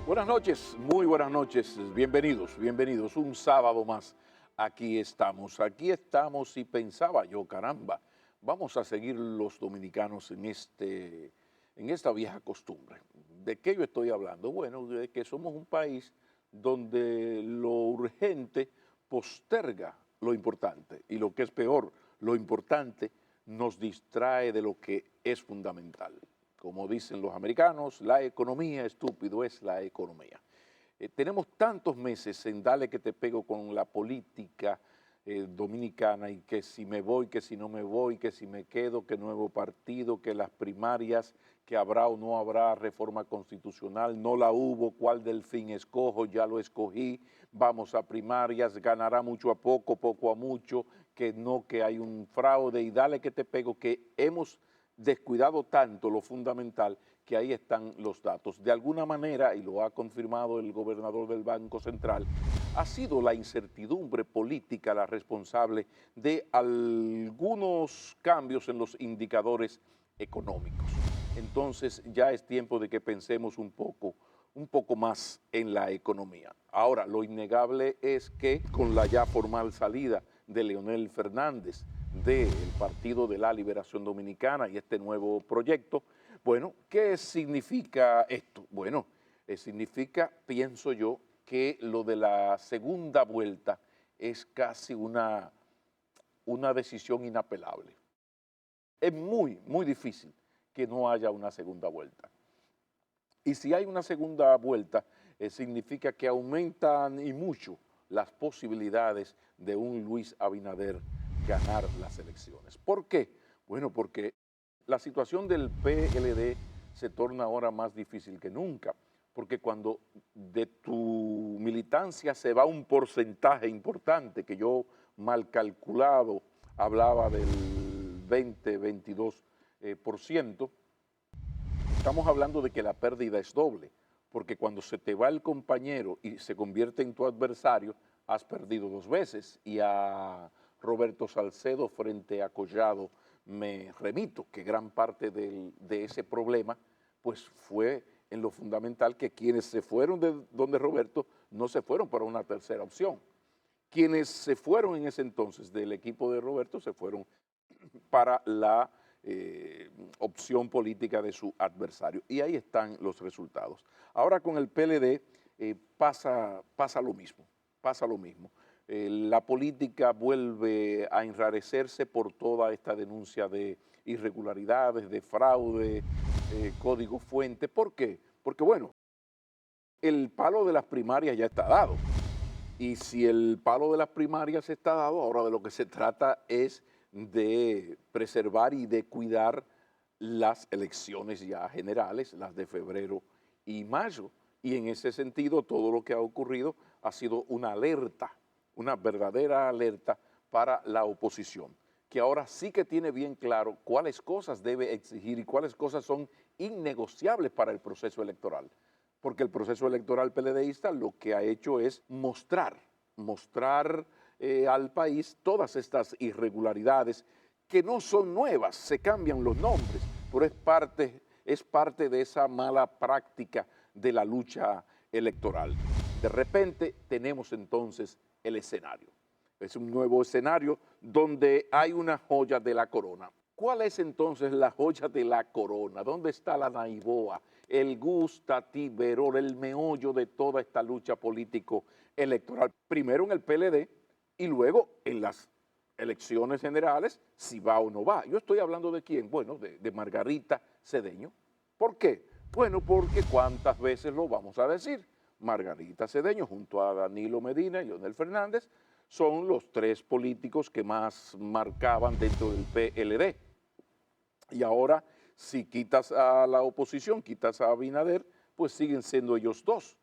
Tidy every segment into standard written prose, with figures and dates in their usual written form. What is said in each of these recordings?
Buenas noches, muy buenas noches, bienvenidos, bienvenidos. Un sábado más, aquí estamos y pensaba yo, caramba, vamos a seguir los dominicanos en esta vieja costumbre. ¿De qué yo estoy hablando? Bueno, de que somos un país donde lo urgente posterga lo importante y lo que es peor, lo importante nos distrae de lo que es fundamental. Como dicen los americanos, la economía, estúpido, es la economía. Tenemos tantos meses en dale que te pego con la política dominicana y que si me voy, que si no me voy, que si me quedo, que nuevo partido, que las primarias, que habrá o no habrá reforma constitucional, no la hubo, cuál delfín escojo, ya lo escogí, vamos a primarias, ganará mucho a poco, poco a mucho, que no, que hay un fraude y dale que te pego, que hemos descuidado tanto lo fundamental que ahí están los datos. De alguna manera, y lo ha confirmado el gobernador del Banco Central, ha sido la incertidumbre política la responsable de algunos cambios en los indicadores económicos. Entonces ya es tiempo de que pensemos un poco más en la economía. Ahora, lo innegable es que con la ya formal salida de Leonel Fernández del Partido de la Liberación Dominicana y este nuevo proyecto, bueno, ¿qué significa esto? Bueno, significa, pienso yo, que lo de la segunda vuelta es casi una decisión inapelable. Es muy, muy difícil que no haya una segunda vuelta. Y si hay una segunda vuelta, significa que aumentan y mucho las posibilidades de un Luis Abinader ganar las elecciones. ¿Por qué? Bueno, porque la situación del PLD se torna ahora más difícil que nunca, porque cuando de tu militancia se va un porcentaje importante, que yo mal calculado hablaba del 20-22%, estamos hablando de que la pérdida es doble, porque cuando se te va el compañero y se convierte en tu adversario, has perdido dos veces. Y a Roberto Salcedo frente a Collado me remito, que gran parte de ese problema pues fue en lo fundamental que quienes se fueron de donde Roberto no se fueron para una tercera opción. Quienes se fueron en ese entonces del equipo de Roberto se fueron para la opción política de su adversario. Y ahí están los resultados. Ahora con el PLD pasa lo mismo, pasa lo mismo. La política vuelve a enrarecerse por toda esta denuncia de irregularidades, de fraude, código fuente. ¿Por qué? Porque bueno, el palo de las primarias ya está dado. Y si el palo de las primarias está dado, ahora de lo que se trata es de preservar y de cuidar las elecciones ya generales, las de febrero y mayo. Y en ese sentido, todo lo que ha ocurrido ha sido una alerta, una verdadera alerta para la oposición, que ahora sí que tiene bien claro cuáles cosas debe exigir y cuáles cosas son innegociables para el proceso electoral. Porque el proceso electoral PLDista lo que ha hecho es mostrar al país todas estas irregularidades que no son nuevas, se cambian los nombres, pero es parte de esa mala práctica de la lucha electoral. De repente tenemos entonces el escenario. Es un nuevo escenario donde hay una joya de la corona. ¿Cuál es entonces la joya de la corona? ¿Dónde está la naiboa, el gustativerol, el meollo de toda esta lucha político-electoral? Primero en el PLD y luego en las elecciones generales, si va o no va. Yo estoy hablando de quién, bueno, de Margarita Cedeño. ¿Por qué? Bueno, porque cuántas veces lo vamos a decir. Margarita Cedeño junto a Danilo Medina y Leonel Fernández son los tres políticos que más marcaban dentro del PLD. Y ahora, si quitas a la oposición, quitas a Abinader, pues siguen siendo ellos dos.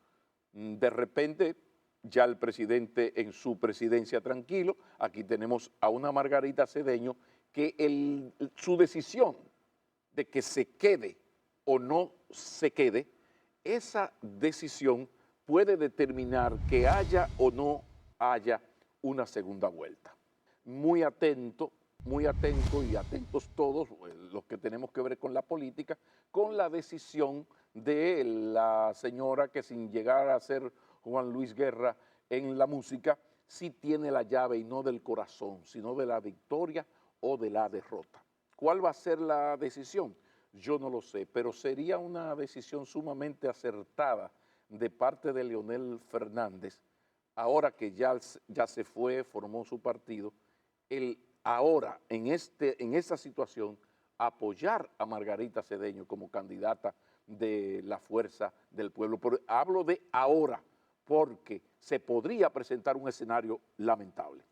De repente, ya el presidente en su presidencia tranquilo, aquí tenemos a una Margarita Cedeño que su decisión de que se quede o no se quede, esa decisión puede determinar que haya o no haya una segunda vuelta. Muy atento y atentos todos los que tenemos que ver con la política, con la decisión de la señora que, sin llegar a ser Juan Luis Guerra en la música, sí tiene la llave, y no del corazón, sino de la victoria o de la derrota. ¿Cuál va a ser la decisión? Yo no lo sé, pero sería una decisión sumamente acertada de parte de Leonel Fernández, ahora que ya se fue, formó su partido, el ahora en esta situación apoyar a Margarita Cedeño como candidata de la Fuerza del Pueblo. Pero hablo de ahora, porque se podría presentar un escenario lamentable.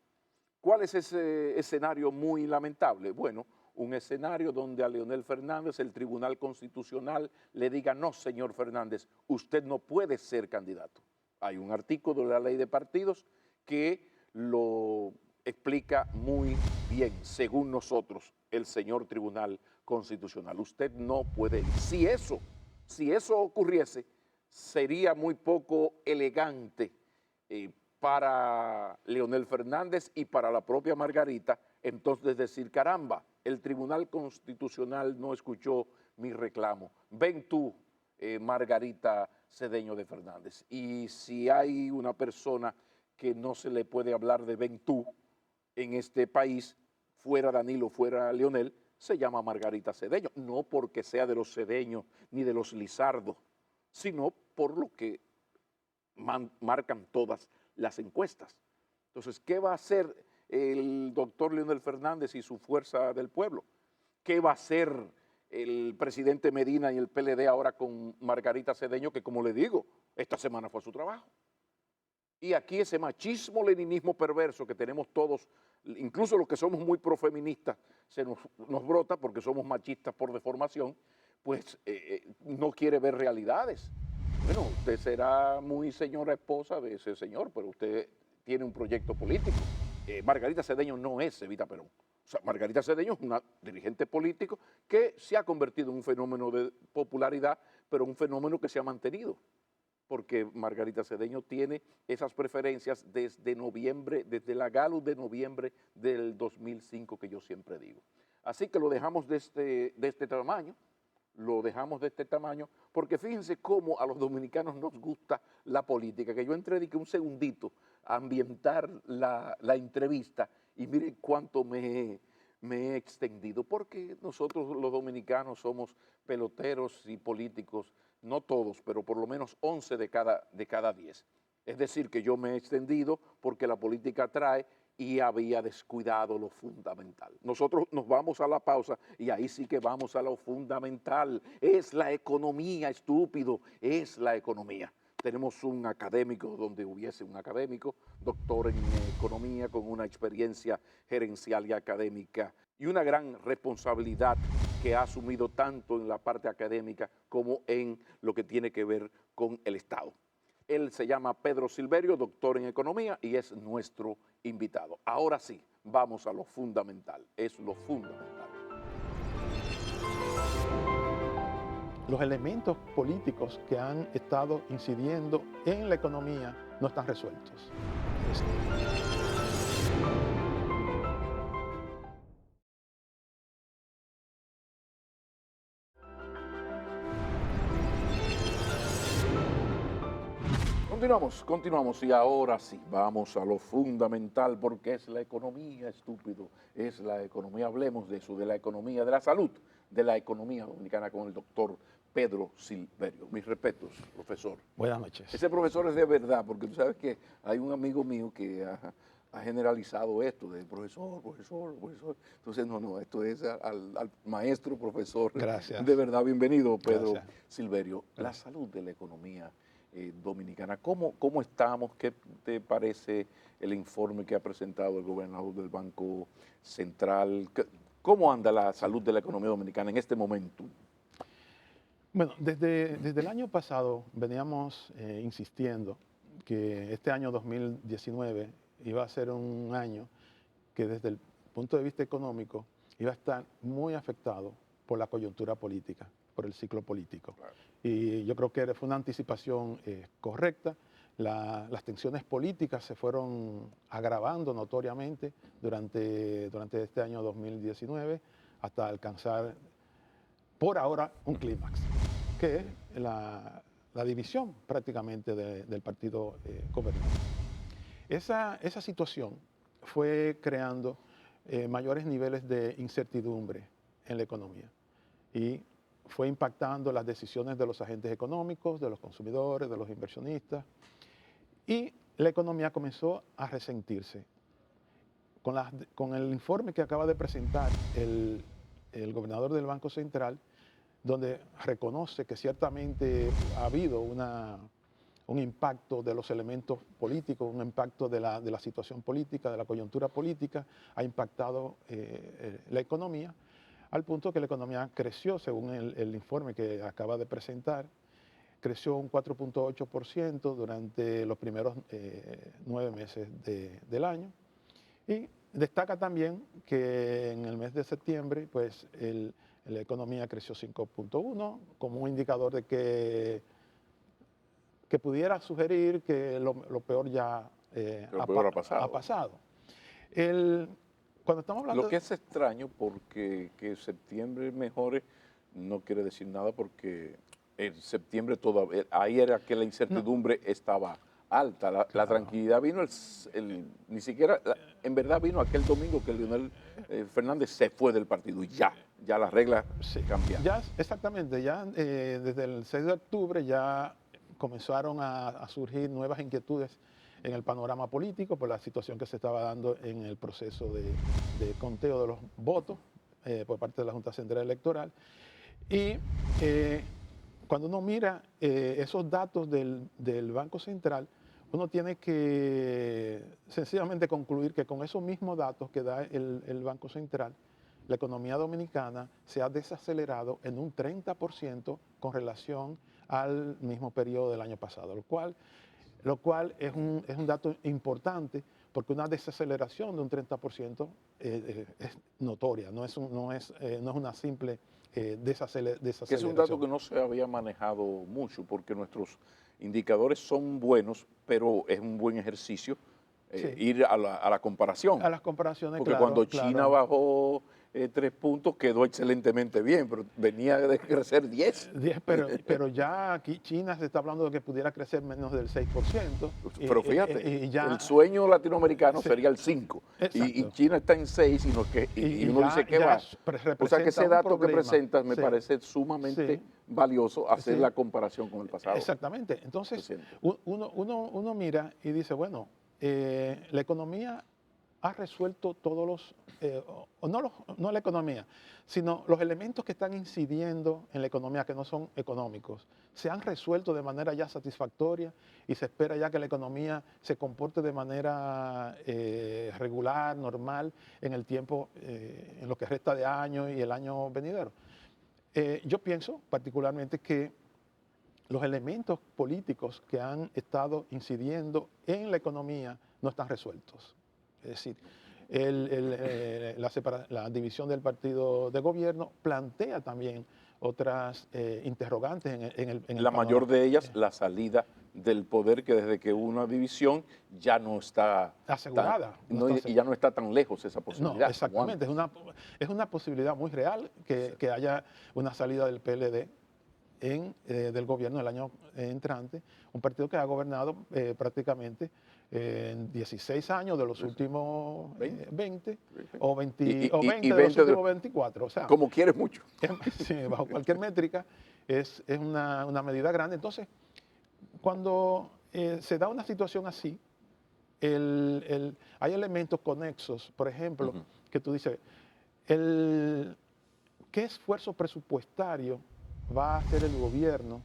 ¿Cuál es ese escenario muy lamentable? Bueno, un escenario donde a Leonel Fernández el Tribunal Constitucional le diga: no, señor Fernández, usted no puede ser candidato. Hay un artículo de la Ley de Partidos que lo explica muy bien, según nosotros, el señor Tribunal Constitucional. Usted no puede ir. Si eso ocurriese, sería muy poco elegante para Leonel Fernández y para la propia Margarita, entonces decir: caramba, el Tribunal Constitucional no escuchó mi reclamo. Ven tú, Margarita Cedeño de Fernández. Y si hay una persona que no se le puede hablar de ven tú en este país, fuera Danilo, fuera Leonel, se llama Margarita Cedeño. No porque sea de los cedeños ni de los Lizardos, sino por lo que marcan todas las encuestas. Entonces, ¿qué va a hacer el doctor Leonel Fernández y su Fuerza del Pueblo? ¿Qué va a hacer el presidente Medina y el PLD ahora con Margarita Cedeño, que, como le digo, esta semana fue a su trabajo? Y aquí ese machismo, leninismo perverso que tenemos todos, incluso los que somos muy profeministas, se nos brota porque somos machistas por deformación, pues no quiere ver realidades. Bueno, usted será muy señora esposa de ese señor, pero usted tiene un proyecto político. Margarita Cedeño no es Evita Perón. O sea, Margarita Cedeño es una dirigente político que se ha convertido en un fenómeno de popularidad, pero un fenómeno que se ha mantenido, porque Margarita Cedeño tiene esas preferencias desde noviembre, desde la Galo de noviembre del 2005, que yo siempre digo. Así que lo dejamos de este tamaño, porque fíjense cómo a los dominicanos nos gusta la política, que yo entré un segundito a ambientar la entrevista y miren cuánto me he extendido, porque nosotros los dominicanos somos peloteros y políticos, no todos, pero por lo menos 11 de cada 10. Es decir, que yo me he extendido porque la política atrae y había descuidado lo fundamental. Nosotros nos vamos a la pausa y ahí sí que vamos a lo fundamental. Es la economía, estúpido, es la economía. Tenemos un académico, donde hubiese un académico, doctor en economía, con una experiencia gerencial y académica y una gran responsabilidad que ha asumido tanto en la parte académica como en lo que tiene que ver con el Estado. Él se llama Pedro Silverio, doctor en economía, y es nuestro invitado. Ahora sí, vamos a lo fundamental, es lo fundamental. Los elementos políticos que han estado incidiendo en la economía no están resueltos. Continuamos y ahora sí, vamos a lo fundamental, porque es la economía, estúpido, es la economía. Hablemos de eso, de la economía, de la salud, de la economía dominicana con el doctor Pedro Silverio. Mis respetos, profesor. Buenas noches. Ese profesor es de verdad, porque tú sabes que hay un amigo mío que ha generalizado esto de profesor. Entonces, no, esto es al maestro profesor. Gracias. De verdad, bienvenido, Pedro Gracias. Silverio. Gracias. La salud de la economía dominicana. ¿Cómo estamos? ¿Qué te parece el informe que ha presentado el gobernador del Banco Central? ¿Cómo anda la salud de la economía dominicana en este momento? Bueno, desde el año pasado veníamos insistiendo que este año 2019 iba a ser un año que desde el punto de vista económico iba a estar muy afectado por la coyuntura política, por el ciclo político. Claro. Y yo creo que fue una anticipación correcta. Las tensiones políticas se fueron agravando notoriamente durante este año 2019 hasta alcanzar por ahora un clímax, que es la división prácticamente del partido gobernante. Esa situación fue creando mayores niveles de incertidumbre en la economía y fue impactando las decisiones de los agentes económicos, de los consumidores, de los inversionistas, y la economía comenzó a resentirse. Con el informe que acaba de presentar el gobernador del Banco Central, donde reconoce que ciertamente ha habido un impacto de los elementos políticos, un impacto de la situación política, de la coyuntura política, ha impactado la economía, al punto que la economía creció, según el informe que acaba de presentar, creció un 4.8% durante los primeros 9 meses del año. Y destaca también que en el mes de septiembre, pues la economía creció 5.1, como un indicador de que pudiera sugerir que lo peor ya ha pasado. Cuando estamos hablando Lo que es extraño, porque que septiembre mejore no quiere decir nada, porque en septiembre todavía, ahí era que la incertidumbre estaba alta, la tranquilidad vino ni siquiera, en verdad vino aquel domingo que Leonel Fernández se fue del partido y ya las reglas cambiaron. Ya, exactamente, ya desde el 6 de octubre ya comenzaron a surgir nuevas inquietudes en el panorama político por la situación que se estaba dando en el proceso de conteo de los votos por parte de la Junta Central Electoral. Y cuando uno mira esos datos del Banco Central, uno tiene que sencillamente concluir que con esos mismos datos que da el Banco Central, la economía dominicana se ha desacelerado en un 30% con relación al mismo periodo del año pasado, lo cual es un dato importante, porque una desaceleración de un 30% es notoria, no es una simple desaceleración. Que es un dato que no se había manejado mucho, porque nuestros indicadores son buenos, pero es un buen ejercicio ir a la comparación. A las comparaciones, porque cuando China bajó 3 puntos quedó excelentemente bien, pero venía de crecer 10. 10, pero ya aquí China se está hablando de que pudiera crecer menos del 6%. Pero fíjate, el sueño latinoamericano sería el 5%, y China está en 6%, y uno dice que va. O sea que ese dato que presentas me parece sumamente valioso, hacer la comparación con el pasado. Exactamente. Entonces, uno mira y dice, bueno, la economía ha resuelto todos no la economía, sino los elementos que están incidiendo en la economía, que no son económicos, se han resuelto de manera ya satisfactoria y se espera ya que la economía se comporte de manera regular, normal, en el tiempo, en lo que resta de año y el año venidero. Yo pienso particularmente que los elementos políticos que han estado incidiendo en la economía no están resueltos. Es decir, la división del partido de gobierno plantea también otras interrogantes en el la mayor de ellas, la salida del poder, que desde que hubo una división ya no está asegurada. Y ya no está tan lejos esa posibilidad. No, exactamente. Es una posibilidad muy real que haya una salida del PLD del gobierno el año entrante, un partido que ha gobernado prácticamente en 16 años de los últimos 20 o 20 de los últimos 24. O sea, como quieres mucho. Sí, bajo cualquier métrica es una medida grande. Entonces, cuando se da una situación así, hay elementos conexos, por ejemplo, que tú dices, ¿qué esfuerzo presupuestario va a hacer el gobierno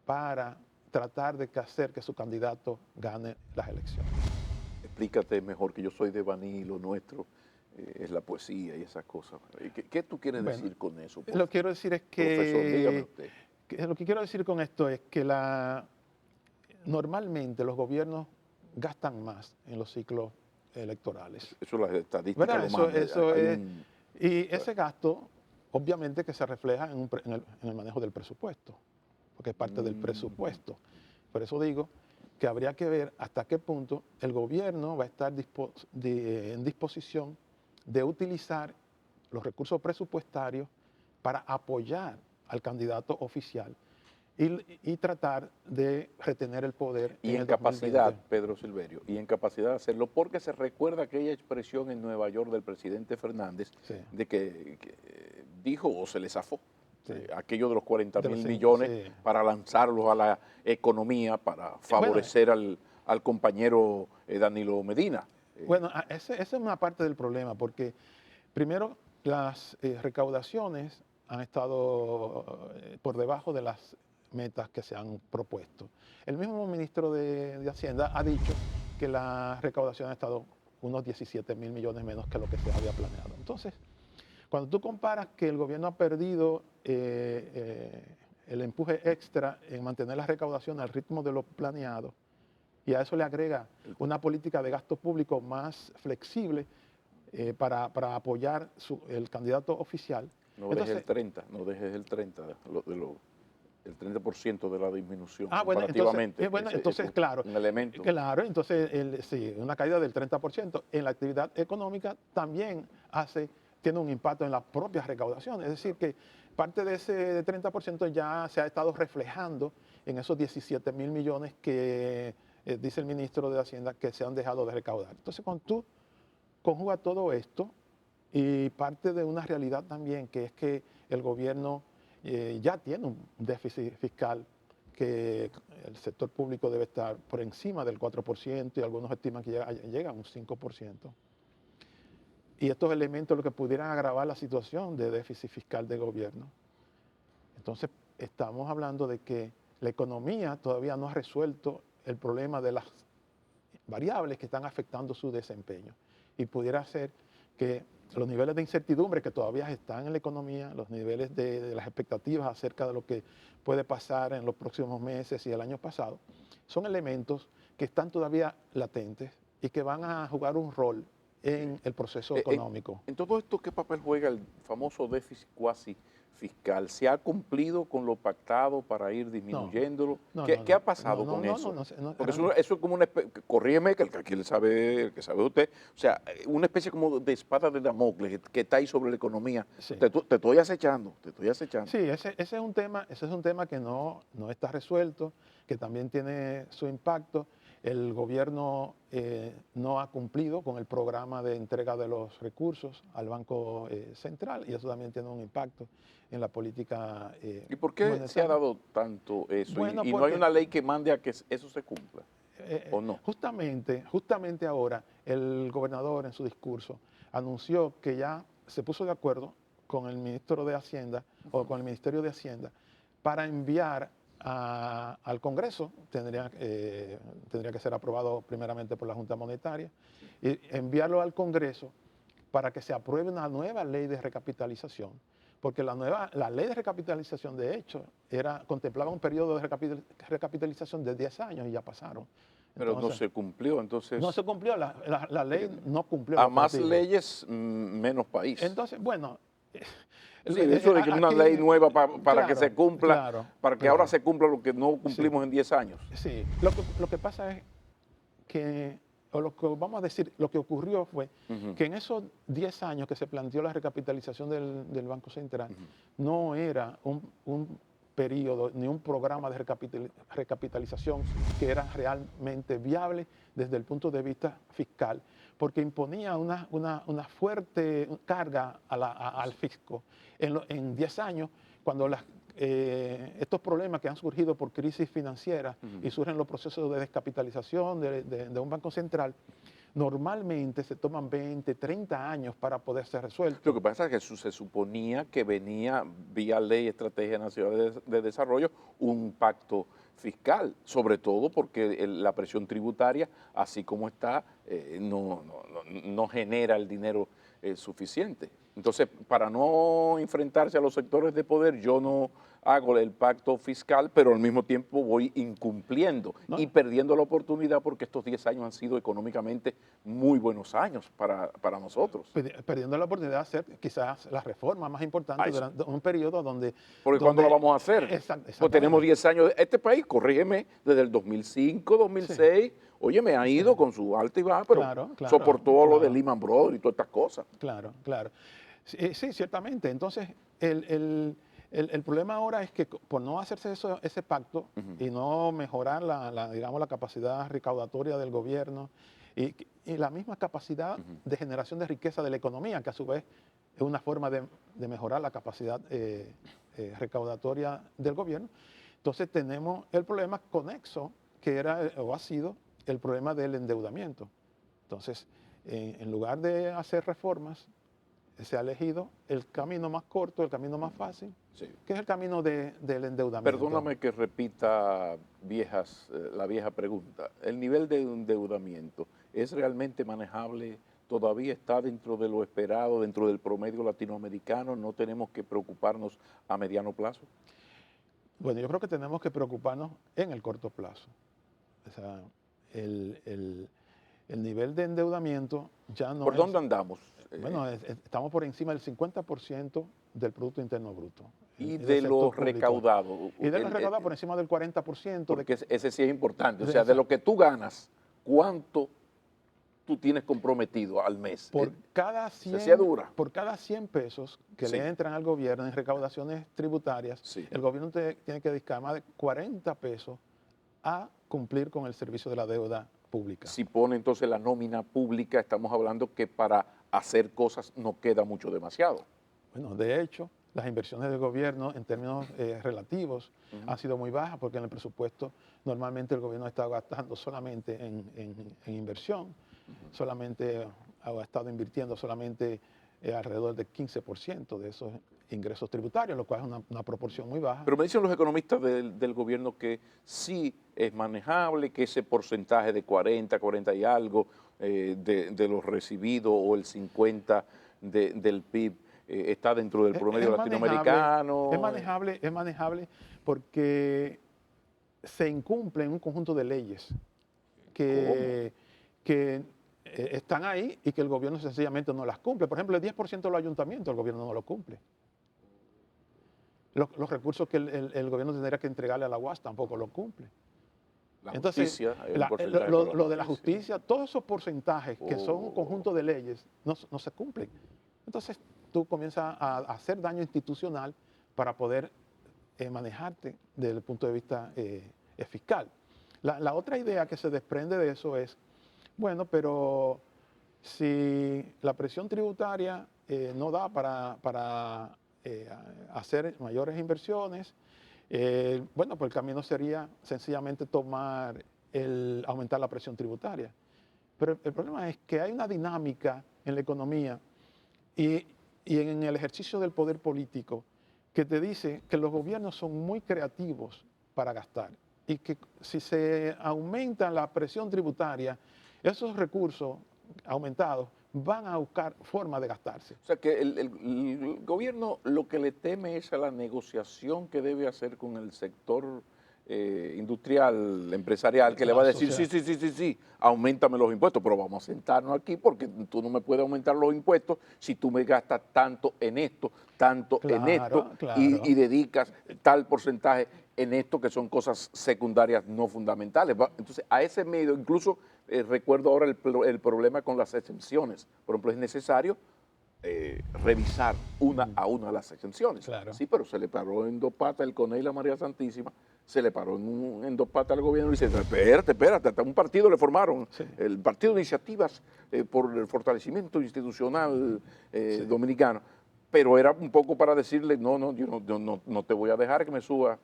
para tratar de hacer que su candidato gane las elecciones? Explícate mejor, que yo soy de Baní, lo nuestro es la poesía y esas cosas. ¿Qué tú quieres decir con eso? Lo que quiero decir es que, profesor, dígame usted. Lo que quiero decir con esto es que normalmente los gobiernos gastan más en los ciclos electorales. Eso es las estadísticas lo y ese gasto obviamente que se refleja en el manejo del presupuesto, porque es parte del presupuesto. Por eso digo que habría que ver hasta qué punto el gobierno va a estar en disposición de utilizar los recursos presupuestarios para apoyar al candidato oficial y tratar de retener el poder Y en en el capacidad, 2020. Pedro Silverio, y en capacidad de hacerlo, porque se recuerda aquella expresión en Nueva York del presidente Fernández Sí, de que dijo o se le zafó sí. aquello de los 40 De los mil cinco, millones sí. para lanzarlos a la economía, para Bueno, favorecer al compañero Danilo Medina. bueno, esa es una parte del problema, porque primero las recaudaciones han estado por debajo de las metas que se han propuesto. El mismo ministro de Hacienda ha dicho que la recaudación ha estado unos 17.000 millones menos que lo que se había planeado. Entonces, cuando tú comparas que el gobierno ha perdido el empuje extra en mantener la recaudación al ritmo de lo planeado, y a eso le agrega una política de gasto público más flexible para apoyar el candidato oficial. No dejes Entonces, el 30, no dejes el 30, el 30% de la disminución bueno, entonces, comparativamente. entonces Es claro, un elemento. claro, entonces sí, una caída del 30% en la actividad económica también tiene un impacto en las propias recaudaciones. Es decir, que parte de ese 30% ya se ha estado reflejando en esos 17.000 millones que dice el ministro de Hacienda que se han dejado de recaudar. Entonces, cuando tú conjugas todo esto y parte de una realidad también, que es que el gobierno ya tiene un déficit fiscal que el sector público debe estar por encima del 4% y algunos estiman que llega a un 5%. Y estos elementos lo que pudieran agravar la situación de déficit fiscal del gobierno. Entonces, estamos hablando de que la economía todavía no ha resuelto el problema de las variables que están afectando su desempeño. Y pudiera ser que los niveles de incertidumbre que todavía están en la economía, los niveles de las expectativas acerca de lo que puede pasar en los próximos meses y el año pasado, son elementos que están todavía latentes y que van a jugar un rol en el proceso económico. En todo esto, ¿qué papel juega el famoso déficit cuasi fiscal? ¿Se ha cumplido con lo pactado para ir No, disminuyéndolo? no, ¿Qué ha pasado no, con no, eso? Porque eso realmente. es como una especie, corrígeme, que el que sabe usted, o sea, una especie como de espada de Damocles que está ahí sobre la economía. Sí. Te estoy acechando, te estoy acechando. Sí, ese es un tema que no está resuelto, que también tiene su impacto. El gobierno no ha cumplido con el programa de entrega de los recursos al Banco Central y eso también tiene un impacto en la política ¿Y por qué se ha monetaria. dado tanto eso? Bueno, Y no hay porque una ley que mande a que eso se cumpla, ¿o no? justamente ahora el gobernador en su discurso anunció que ya se puso de acuerdo con el ministro de Hacienda o con el Ministerio de Hacienda para enviar al Congreso, tendría que ser aprobado primeramente por la Junta Monetaria, y enviarlo al Congreso para que se apruebe una nueva ley de recapitalización, porque la ley de recapitalización de hecho contemplaba un periodo de recapitalización de 10 años y ya pasaron. Pero no Entonces, se cumplió, entonces, no se cumplió, la ley no cumplió el a más objetivo. leyes, menos país. Entonces, bueno, Sí, eso de que una aquí, ley nueva para que claro, se cumpla, claro, para que ahora claro, se cumpla lo que no sí, cumplimos en 10 años. sí. Lo que pasa es que, o lo que vamos a decir, lo que ocurrió fue que en esos 10 años que se planteó la recapitalización del Banco Central, no era un periodo ni un programa de recapitalización que era realmente viable desde el punto de vista fiscal, porque imponía una fuerte carga al fisco. En 10 años, cuando estos problemas que han surgido por crisis financiera y surgen los procesos de descapitalización de un banco central, normalmente se toman 20, 30 años para poder ser Lo resueltos. que pasa es que se suponía que venía vía Ley y Estrategia Nacional de Desarrollo un pacto fiscal, sobre todo porque la presión tributaria, así como está, no genera el dinero suficiente. Entonces, para no enfrentarse a los sectores de poder, yo no hago el pacto fiscal, pero al mismo tiempo voy incumpliendo ¿no? y perdiendo la oportunidad porque estos 10 años han sido económicamente muy buenos años para nosotros. Perdiendo la oportunidad de hacer quizás la reforma más importante Ay, sí. durante un periodo donde... Porque ¿cuándo la donde vamos a hacer? Pues tenemos 10 años. Este país, corrígeme, desde el 2005, 2006, oye, me ha ido con su alta y baja, pero Claro, soportó lo de claro. Lehman Brothers y todas estas cosas. Claro, claro. Sí, sí, ciertamente. Entonces, el problema ahora es que por no hacerse ese pacto y no mejorar digamos, la capacidad recaudatoria del gobierno y la misma capacidad de generación de riqueza de la economía, que a su vez es una forma de mejorar la capacidad recaudatoria del gobierno, entonces tenemos el problema conexo que era o ha sido el problema del endeudamiento. Entonces, en lugar de hacer reformas, se ha elegido el camino más corto, el camino más fácil, Sí. que es el camino del endeudamiento. Perdóname que repita la vieja pregunta. ¿El nivel de endeudamiento es realmente manejable? ¿Todavía está dentro de lo esperado, dentro del promedio latinoamericano? ¿No tenemos que preocuparnos a mediano plazo? Bueno, yo creo que tenemos que preocuparnos en el corto plazo. O sea, el nivel de endeudamiento ya no ¿Por es... dónde andamos? Bueno, estamos por encima del 50% del Producto Interno Bruto. Y en el de sector lo público. recaudado. Y de lo recaudado por encima del 40%. Porque ese sí es importante. O de sea, de esa- lo que tú ganas, ¿cuánto tú tienes comprometido al mes? Por cada Se hacía 100, dura. por cada 100 pesos que Sí. le entran al gobierno en recaudaciones tributarias, Sí. el gobierno tiene que dedicar más de 40 pesos a cumplir con el servicio de la deuda pública. Si pone entonces la nómina pública, estamos hablando que para hacer cosas no queda mucho demasiado. Bueno, de hecho, las inversiones del gobierno en términos relativos han sido muy bajas porque en el presupuesto normalmente el gobierno ha estado gastando solamente en inversión, solamente ha estado invirtiendo solamente alrededor del 15% de esos ingresos tributarios, lo cual es una proporción muy baja. Pero me dicen los economistas del gobierno que sí es manejable, que ese porcentaje de 40 y algo de los recibidos o el 50 del PIB está dentro del promedio latinoamericano. Es manejable porque se incumplen un conjunto de leyes que están ahí y que el gobierno sencillamente no las cumple. Por ejemplo, el 10% de los ayuntamientos el gobierno no lo cumple. Los recursos que el gobierno tendría que entregarle a la UAS tampoco lo cumple. La Entonces, justicia, hay un porcentaje lo de la justicia, todos esos porcentajes que son un Oh. conjunto de leyes no se cumplen. Entonces, tú comienzas a hacer daño institucional para poder manejarte desde el punto de vista fiscal. La otra idea que se desprende de eso es, bueno, pero si la presión tributaria no da para hacer mayores inversiones, bueno, pues el camino sería sencillamente aumentar la presión tributaria. Pero el problema es que hay una dinámica en la economía y en el ejercicio del poder político que te dice que los gobiernos son muy creativos para gastar y que si se aumenta la presión tributaria, esos recursos aumentados van a buscar forma de gastarse. O sea que el gobierno lo que le teme es a la negociación que debe hacer con el sector industrial, empresarial, que le va a decir, sí, aumentame los impuestos, pero vamos a sentarnos aquí porque tú no me puedes aumentar los impuestos si tú me gastas tanto en esto, tanto en esto, Claro. y dedicas tal porcentaje en esto que son cosas secundarias no fundamentales. Entonces, a ese medio, incluso recuerdo ahora el problema con las exenciones. Por ejemplo, es necesario revisar una a una las exenciones. Claro. Sí, pero se le paró en dos patas el CONE y la María Santísima, se le paró en dos patas al gobierno y dice, espérate, hasta un partido le formaron, Sí. el Partido de Iniciativas por el Fortalecimiento Institucional Dominicano, pero era un poco para decirle, yo no te voy a dejar que me suba,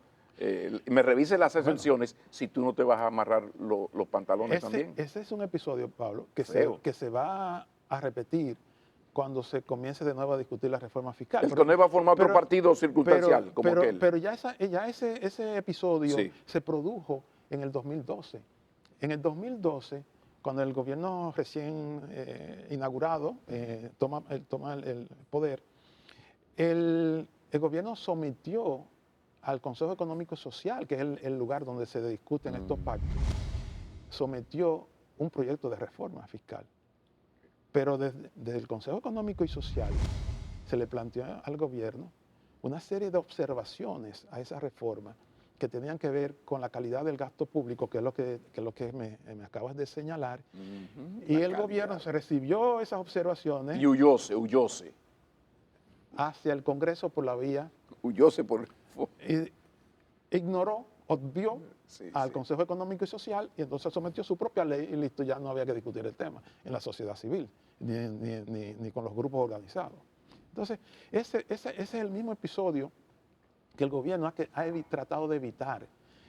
me revise las exenciones si tú no te vas a amarrar los pantalones también. Ese es un episodio, Pablo, que Feo. se va a repetir cuando se comience de nuevo a discutir la reforma fiscal. El CONE va a formar otro partido circunstancial, como aquel. Pero ya ese episodio Sí. se produjo en el 2012. En el 2012, cuando el gobierno recién inaugurado toma el poder, el gobierno sometió al Consejo Económico y Social, que es el lugar donde se discuten estos pactos, sometió un proyecto de reforma fiscal. Pero desde el Consejo Económico y Social se le planteó al gobierno una serie de observaciones a esa reforma que tenían que ver con la calidad del gasto público, que es lo que me acabas de señalar. Y el gobierno se recibió esas observaciones Y huyóse hacia el Congreso por la vía, por... y ignoró, obvió Sí, al sí. Consejo Económico y Social y entonces sometió su propia ley y listo, ya no había que discutir el tema en la sociedad civil, ni con los grupos organizados. Entonces, ese es el mismo episodio que el gobierno ha tratado de evitar,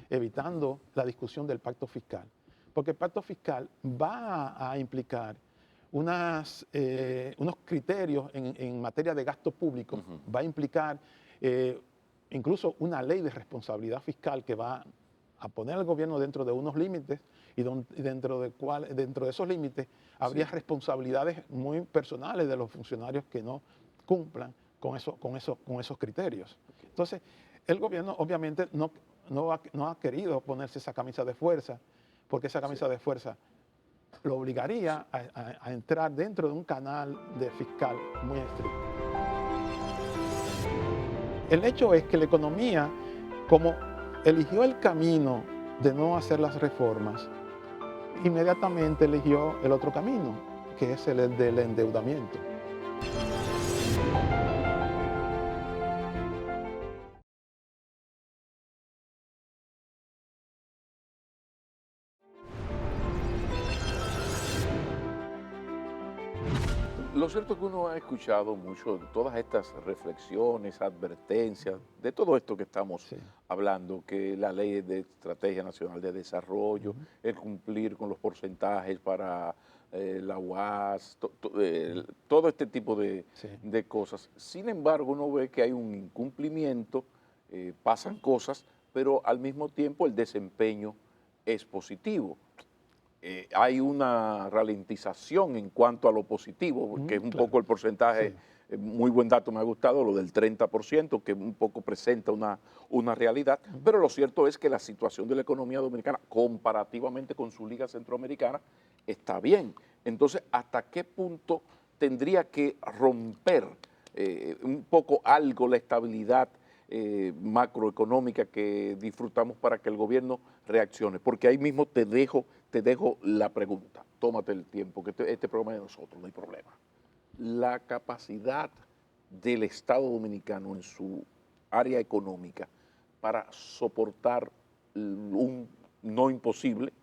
evitando la discusión del pacto fiscal. Porque el pacto fiscal va a implicar unos criterios en materia de gasto público, va a implicar incluso una ley de responsabilidad fiscal que va a poner al gobierno dentro de unos límites y dentro de esos límites habría responsabilidades muy personales de los funcionarios que no cumplan con esos criterios. Entonces, el gobierno obviamente no ha querido ponerse esa camisa de fuerza, porque esa camisa de fuerza lo obligaría a entrar dentro de un canal de fiscal muy estricto. El hecho es que la economía, como eligió el camino de no hacer las reformas, inmediatamente eligió el otro camino, que es el del endeudamiento. Lo cierto es que uno ha escuchado mucho de todas estas reflexiones, advertencias, de todo esto que estamos Sí. hablando, que la ley de Estrategia Nacional de Desarrollo, el cumplir con los porcentajes para la UAS, todo este tipo Sí. de cosas. Sin embargo, uno ve que hay un incumplimiento, pasan cosas, pero al mismo tiempo el desempeño es positivo. Hay una ralentización en cuanto a lo positivo, que es un Claro. poco el porcentaje, Sí. muy buen dato me ha gustado, lo del 30%, que un poco presenta una realidad, pero lo cierto es que la situación de la economía dominicana, comparativamente con su liga centroamericana, está bien. Entonces, ¿hasta qué punto tendría que romper un poco algo la estabilidad macroeconómica que disfrutamos para que el gobierno reaccione? Porque ahí mismo te dejo la pregunta, tómate el tiempo, que este programa es de nosotros, no hay problema. La capacidad del Estado Dominicano en su área económica para soportar un no imposible,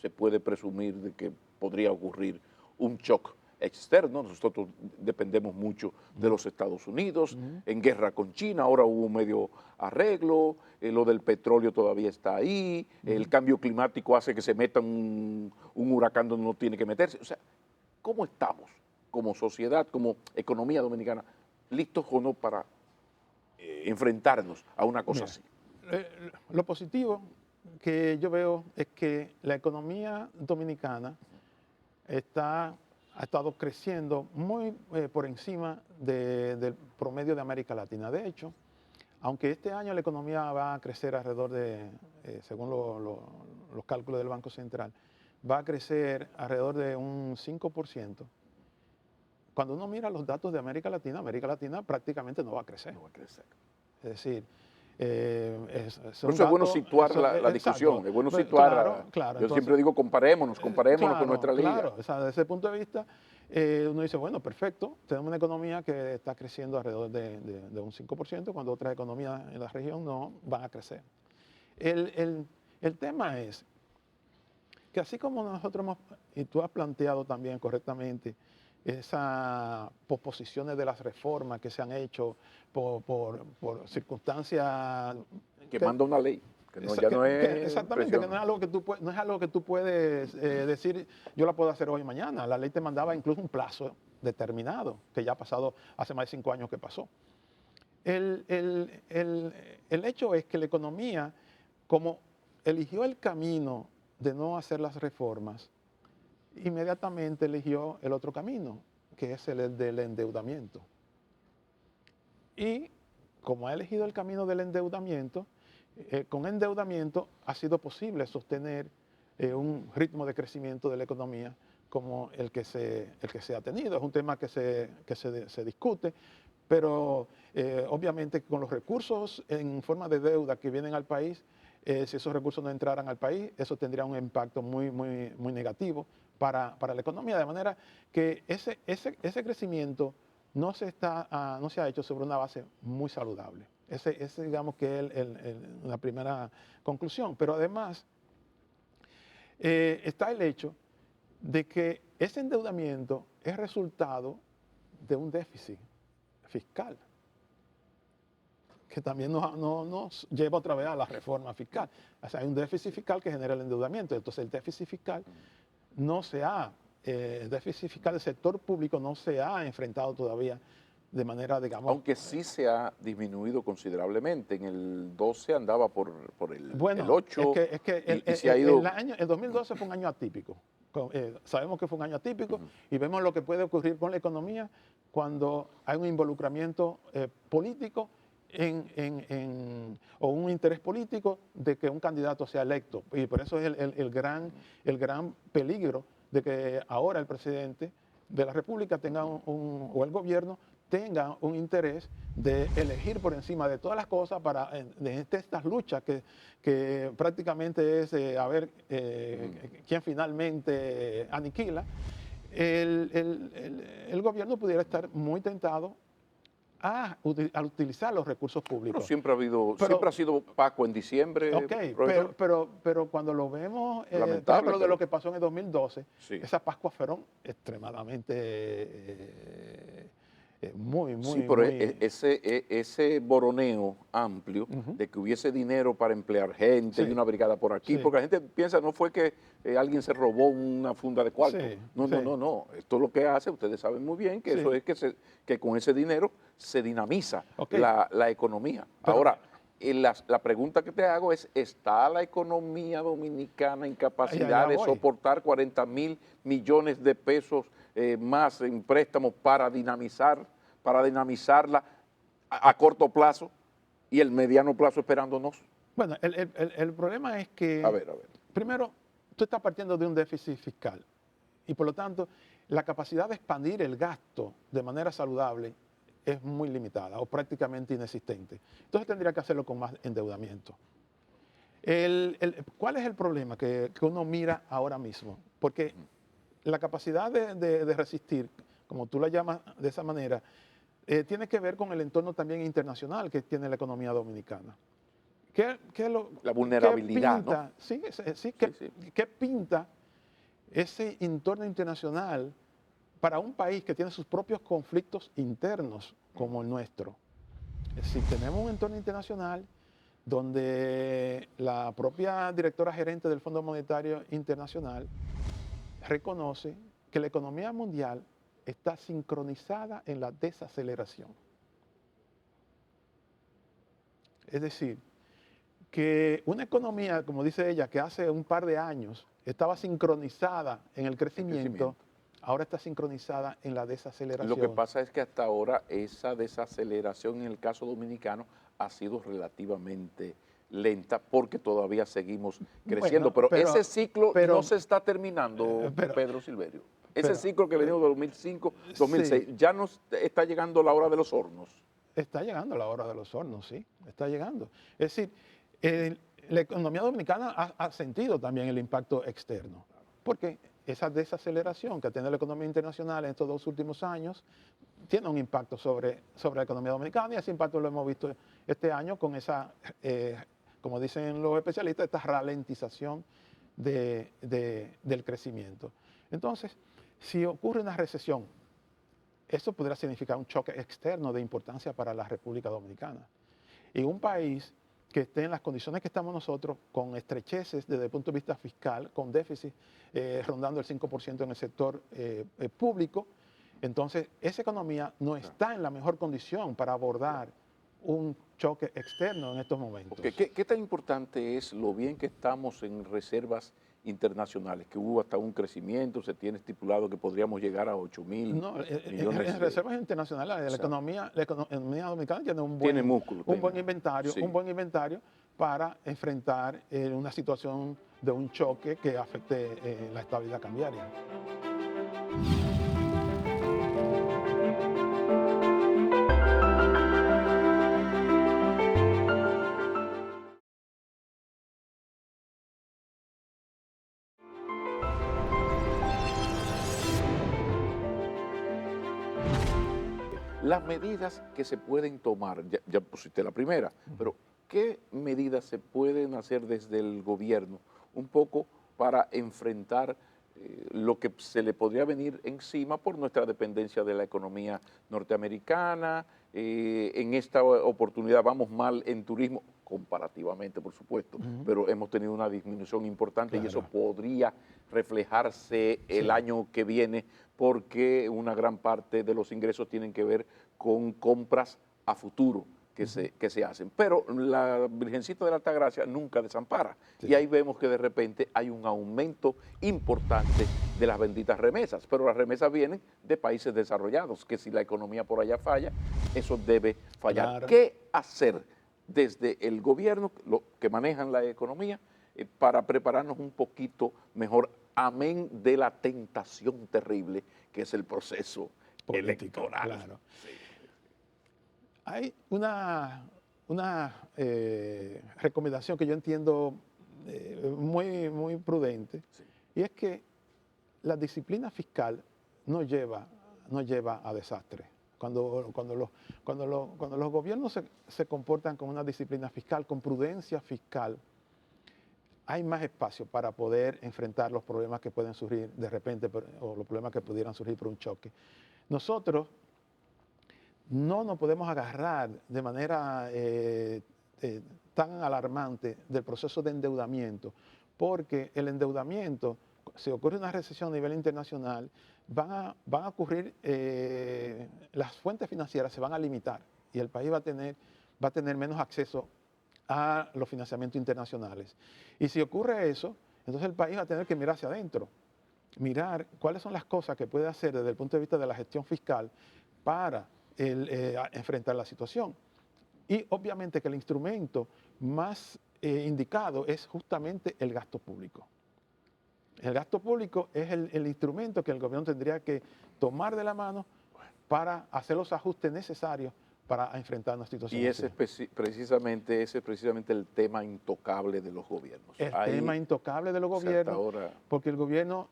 se puede presumir de que podría ocurrir un shock externo. Nosotros dependemos mucho de los Estados Unidos, en guerra con China, ahora hubo medio arreglo, lo del petróleo todavía está ahí, el cambio climático hace que se meta un huracán donde no tiene que meterse. O sea, ¿cómo estamos como sociedad, como economía dominicana, listos o no para enfrentarnos a una cosa Mira, así? lo positivo que yo veo es que la economía dominicana ha estado creciendo muy por encima del promedio de América Latina. De hecho, aunque este año la economía va a crecer alrededor de, según los cálculos del Banco Central, va a crecer alrededor de un 5%. Cuando uno mira los datos de América Latina prácticamente no va a crecer. No va a crecer. Es decir, Por eso es bueno situar la exacto. discusión, es bueno Pues, situar, claro. yo Entonces, siempre digo comparémonos con nuestra liga. claro. O sea, desde ese punto de vista, uno dice, bueno, perfecto, tenemos una economía que está creciendo alrededor de un 5%, cuando otras economías en la región no van a crecer. El tema es que así como nosotros y tú has planteado también correctamente, esas posposiciones de las reformas que se han hecho por circunstancias Que manda una ley, que no, ya no es exactamente, que presión. no es algo que no es algo que tú puedes decir, yo la puedo hacer hoy y mañana. La ley te mandaba incluso un plazo determinado, que ya ha pasado, hace más de 5 años que pasó. El hecho es que la economía, como eligió el camino de no hacer las reformas, inmediatamente eligió el otro camino, que es el del endeudamiento. Y como ha elegido el camino del endeudamiento, con endeudamiento ha sido posible sostener un ritmo de crecimiento de la economía como el que se ha tenido. Es un tema que se discute, pero obviamente con los recursos en forma de deuda que vienen al país, si esos recursos no entraran al país, eso tendría un impacto muy negativo para la economía, de manera que ese crecimiento no se ha hecho sobre una base muy saludable. Ese digamos que es la primera conclusión. Pero además está el hecho de que ese endeudamiento es resultado de un déficit fiscal, que también nos lleva otra vez a la reforma fiscal. O sea, hay un déficit fiscal que genera el endeudamiento. Entonces el déficit fiscal el déficit fiscal del sector público no se ha enfrentado todavía de manera, digamos... Aunque sí se ha disminuido considerablemente. En el 12 andaba por el 8 es que y se ha ido... el 2012 fue un año atípico. Sabemos que fue un año atípico y vemos lo que puede ocurrir con la economía cuando hay un involucramiento político o un interés político de que un candidato sea electo. Y por eso es el gran peligro de que ahora el presidente de la República tenga o el gobierno tenga un interés de elegir por encima de todas las cosas de estas luchas que prácticamente es a ver quién finalmente aniquila. El gobierno pudiera estar muy tentado a utilizar los recursos públicos. Pero siempre ha sido opaco en diciembre. Ok, pero cuando lo vemos, por Lamentable, ejemplo, de pero- lo que pasó en el 2012, Sí. esas Pascuas fueron extremadamente muy Sí, pero ese boroneo amplio Ujú. de que hubiese dinero para emplear gente y Sí. una brigada por aquí, Sí. porque la gente piensa, no fue que alguien se robó una funda de cuarto. Sí, No, sí. no. Esto lo que hace, ustedes saben muy bien que Sí. eso es que con ese dinero se dinamiza Ok. la economía. Pero- Ahora, la pregunta que te hago es, ¿está la economía dominicana en capacidad allá de voy. soportar 40.000 millones de pesos más en préstamos para dinamizarla a corto plazo y el mediano plazo esperándonos? Bueno, el problema es que, A ver. primero, tú estás partiendo de un déficit fiscal y por lo tanto la capacidad de expandir el gasto de manera saludable es muy limitada o prácticamente inexistente. Entonces tendría que hacerlo con más endeudamiento. ¿Cuál es el problema que uno mira ahora mismo? Porque la capacidad de resistir, como tú la llamas de esa manera, tiene que ver con el entorno también internacional que tiene la economía dominicana. La vulnerabilidad, ¿Qué pinta, ¿no? sí, Sí. qué pinta ese entorno internacional para un país que tiene sus propios conflictos internos como el nuestro? Si tenemos un entorno internacional donde la propia directora gerente del Fondo Monetario Internacional reconoce que la economía mundial está sincronizada en la desaceleración. Es decir, que una economía, como dice ella, que hace un par de años estaba sincronizada en el crecimiento, ahora está sincronizada en la desaceleración. Lo que pasa es que hasta ahora esa desaceleración en el caso dominicano ha sido relativamente lenta porque todavía seguimos creciendo. Bueno, pero ese ciclo pero- no se está terminando, pero- Pedro Silverio. Ese pero- ciclo que venimos de 2005, 2006, ya nos está llegando la hora de los hornos. Está llegando la hora de los hornos, sí, está llegando. Es decir, la economía dominicana ha sentido también el impacto externo, porque esa desaceleración que ha tenido la economía internacional en estos 2 últimos años tiene un impacto sobre la economía dominicana y ese impacto lo hemos visto este año con esa, como dicen los especialistas, esta ralentización del crecimiento. Entonces, si ocurre una recesión, eso podría significar un choque externo de importancia para la República Dominicana. Y un país que esté en las condiciones que estamos nosotros, con estrecheces desde el punto de vista fiscal, con déficit rondando el 5% en el sector público, entonces esa economía no está en la mejor condición para abordar un choque externo en estos momentos. ¿Qué tan importante es lo bien que estamos en reservas internacionales, que hubo hasta un crecimiento, se tiene estipulado que podríamos llegar a 8.000 No, millones en reservas internacionales, la Exacto. economía dominicana tiene Tiene músculo, un buen sí. inventario para enfrentar una situación de un choque que afecte la estabilidad cambiaria. Las medidas que se pueden tomar, ya pusiste la primera, pero ¿qué medidas se pueden hacer desde el gobierno un poco para enfrentar lo que se le podría venir encima por nuestra dependencia de la economía norteamericana? En esta oportunidad vamos mal en turismo, comparativamente por supuesto, pero hemos tenido una disminución importante y eso Claro. podría reflejarse el Sí. año que viene porque una gran parte de los ingresos tienen que ver con compras a futuro que se hacen. Pero la Virgencita de la Altagracia nunca desampara. Sí. Y ahí vemos que de repente hay un aumento importante de las benditas remesas. Pero las remesas vienen de países desarrollados, que si la economía por allá falla, eso debe fallar. Claro. ¿Qué hacer desde el gobierno, que manejan la economía, para prepararnos un poquito mejor, amén de la tentación terrible que es el proceso Político, electoral? claro. Hay una recomendación que yo entiendo muy prudente, Sí. y es que la disciplina fiscal no lleva a desastre. Cuando los gobiernos se comportan con una disciplina fiscal, con prudencia fiscal, hay más espacio para poder enfrentar los problemas que pueden surgir de repente o los problemas que pudieran surgir por un choque. Nosotros no nos podemos agarrar de manera tan alarmante del proceso de endeudamiento, porque el endeudamiento, si ocurre una recesión a nivel internacional, van a ocurrir, las fuentes financieras se van a limitar y el país va a tener menos acceso a los financiamientos internacionales. Y si ocurre eso, entonces el país va a tener que mirar hacia adentro, mirar cuáles son las cosas que puede hacer desde el punto de vista de la gestión fiscal para enfrentar la situación. Y obviamente que el instrumento más indicado es justamente el gasto público. El gasto público es el instrumento que el gobierno tendría que tomar de la mano para hacer los ajustes necesarios para enfrentar una situación Y así. ese es precisamente el tema intocable de los gobiernos. El Ahí, tema intocable de los o sea, hasta gobiernos, ahora, porque el gobierno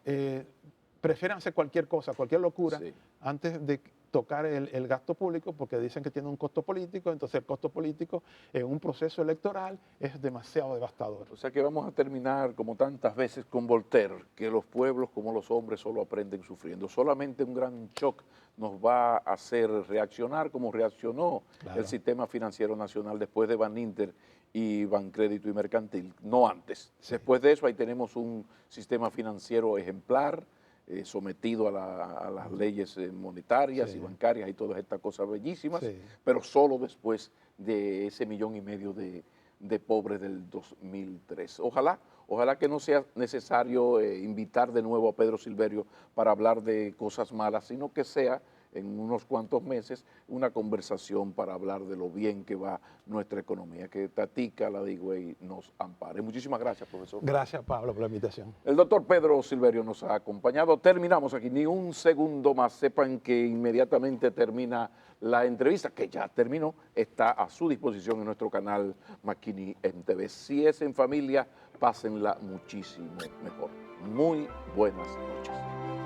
prefiere hacer cualquier cosa, cualquier locura, sí. antes de tocar el gasto público, porque dicen que tiene un costo político, entonces el costo político en un proceso electoral es demasiado devastador. O sea que vamos a terminar como tantas veces con Voltaire, que los pueblos como los hombres solo aprenden sufriendo. Solamente un gran shock nos va a hacer reaccionar como reaccionó Claro. el sistema financiero nacional después de Baninter y Bancrédito y Mercantil, no antes. Sí. Después de eso ahí tenemos un sistema financiero ejemplar, sometido a las leyes monetarias Sí. y bancarias y todas estas cosas bellísimas, Sí. pero solo después de ese 1,5 millones de pobres del 2003. Ojalá que no sea necesario invitar de nuevo a Pedro Silverio para hablar de cosas malas, sino que sea en unos cuantos meses una conversación para hablar de lo bien que va nuestra economía, que Tatica, la Digüey, nos ampare. Muchísimas gracias, profesor. Gracias, Pablo, por la invitación. El doctor Pedro Silverio nos ha acompañado. Terminamos aquí, ni un segundo más. Sepan que inmediatamente termina la entrevista, que ya terminó, está a su disposición en nuestro canal Makini MTV. Si es en familia, pásenla muchísimo mejor. Muy buenas noches.